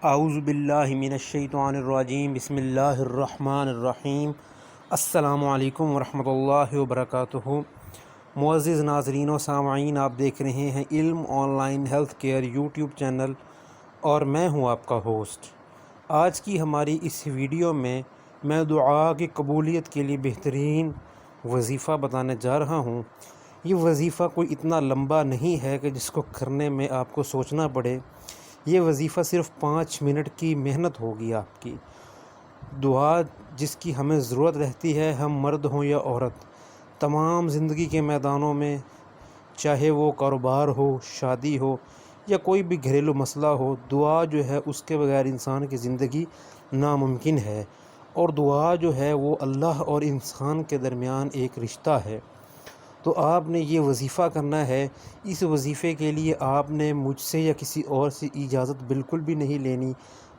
اعوذ باللہ من الشیطان الرجیم بسم اللہ الرحمن الرحیم السلام علیکم ورحمۃ اللہ وبرکاتہ۔ معزز ناظرین و سامعین، آپ دیکھ رہے ہیں علم on line health care YouTube channel اور میں ہوں آپ کا ہوسٹ۔ آج کی ہماری اس ویڈیو میں دعا کی قبولیت کے لیے بہترین وظیفہ بتانے جا رہا ہوں۔ یہ وظیفہ کوئی اتنا لمبا نہیں ہے کہ جس کو کرنے میں آپ کو سوچنا پڑے۔ یہ وظیفہ صرف 5 منٹ کی محنت ہوگی آپ کی۔ دعا جس کی ہمیں ضرورت رہتی ہے، ہم مرد ہوں یا عورت، تمام زندگی کے میدانوں میں، چاہے وہ کاروبار ہو، شادی ہو یا کوئی بھی گھریلو مسئلہ ہو، دعا جو ہے اس کے بغیر انسان کی زندگی ناممکن ہے۔ اور دعا جو ہے وہ اللہ اور انسان کے درمیان ایک رشتہ ہے۔ تو آپ نے یہ وظیفہ کرنا ہے۔ اس وظیفے کے لیے آپ نے مجھ سے یا کسی اور سے اجازت بالکل بھی نہیں لینی۔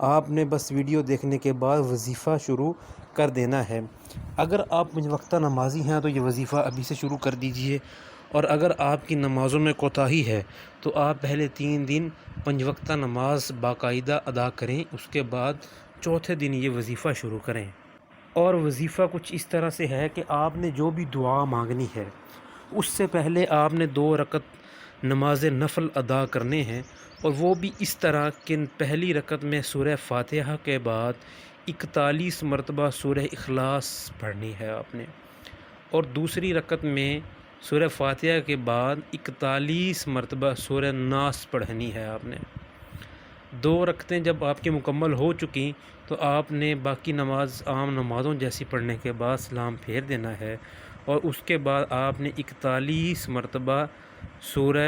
آپ نے بس ویڈیو دیکھنے کے بعد وظیفہ شروع کر دینا ہے۔ اگر آپ 5 وقتہ نمازی ہیں تو یہ وظیفہ ابھی سے شروع کر دیجئے، اور اگر آپ کی نمازوں میں کوتاہی ہے تو آپ پہلے 3 دن 5 وقتہ نماز باقاعدہ ادا کریں، اس کے بعد چوتھے دن یہ وظیفہ شروع کریں۔ اور وظیفہ کچھ اس طرح سے ہے کہ آپ نے جو بھی دعا مانگنی ہے اس سے پہلے آپ نے 2 رکعت نماز نفل ادا کرنے ہیں، اور وہ بھی اس طرح کہ پہلی رکعت میں سورہ فاتحہ کے بعد 41 مرتبہ سورہ اخلاص پڑھنی ہے آپ نے، اور دوسری رکعت میں سورہ فاتحہ کے بعد 41 مرتبہ سورہ ناس پڑھنی ہے آپ نے۔ 2 رکعتیں جب آپ کی مکمل ہو چکی تو آپ نے باقی نماز عام نمازوں جیسی پڑھنے کے بعد سلام پھیر دینا ہے، اور اس کے بعد آپ نے 41 مرتبہ سورہ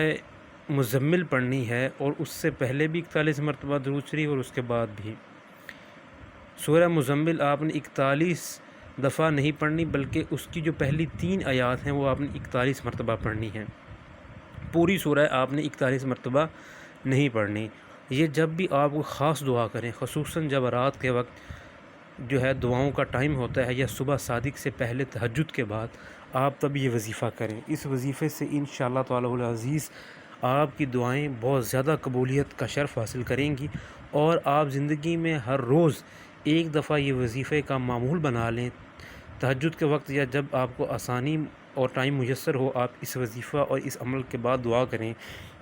مزمل پڑھنی ہے، اور اس سے پہلے بھی 41 مرتبہ درود شریف، اور اس کے بعد بھی۔ سورہ مزمل آپ نے 41 دفعہ نہیں پڑھنی، بلکہ اس کی جو پہلی 3 آیات ہیں وہ آپ نے 41 مرتبہ پڑھنی ہیں۔ پوری سورہ آپ نے 41 مرتبہ نہیں پڑھنی۔ یہ جب بھی آپ کو خاص دعا کریں، خصوصاً جب رات کے وقت جو ہے دعاؤں کا ٹائم ہوتا ہے، یا صبح صادق سے پہلے تہجد کے بعد، آپ تب یہ وظیفہ کریں۔ اس وظیفے سے انشاءاللہ تعالی العزیز آپ کی دعائیں بہت زیادہ قبولیت کا شرف حاصل کریں گی، اور آپ زندگی میں ہر روز ایک دفعہ یہ وظیفے کا معمول بنا لیں۔ تہجد کے وقت یا جب آپ کو آسانی اور ٹائم میسر ہو، آپ اس وظیفہ اور اس عمل کے بعد دعا کریں۔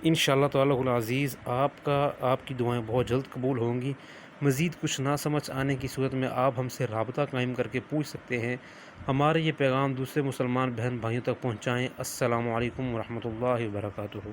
انشاءاللہ تعالی العزیز آپ کی دعائیں بہت جلد قبول ہوں گی۔ مزید کچھ نہ سمجھ آنے کی صورت میں آپ ہم سے رابطہ قائم کر کے پوچھ سکتے ہیں۔ ہمارے یہ پیغام دوسرے مسلمان بہن بھائیوں تک پہنچائیں۔ السلام علیکم ورحمۃ اللہ وبرکاتہ۔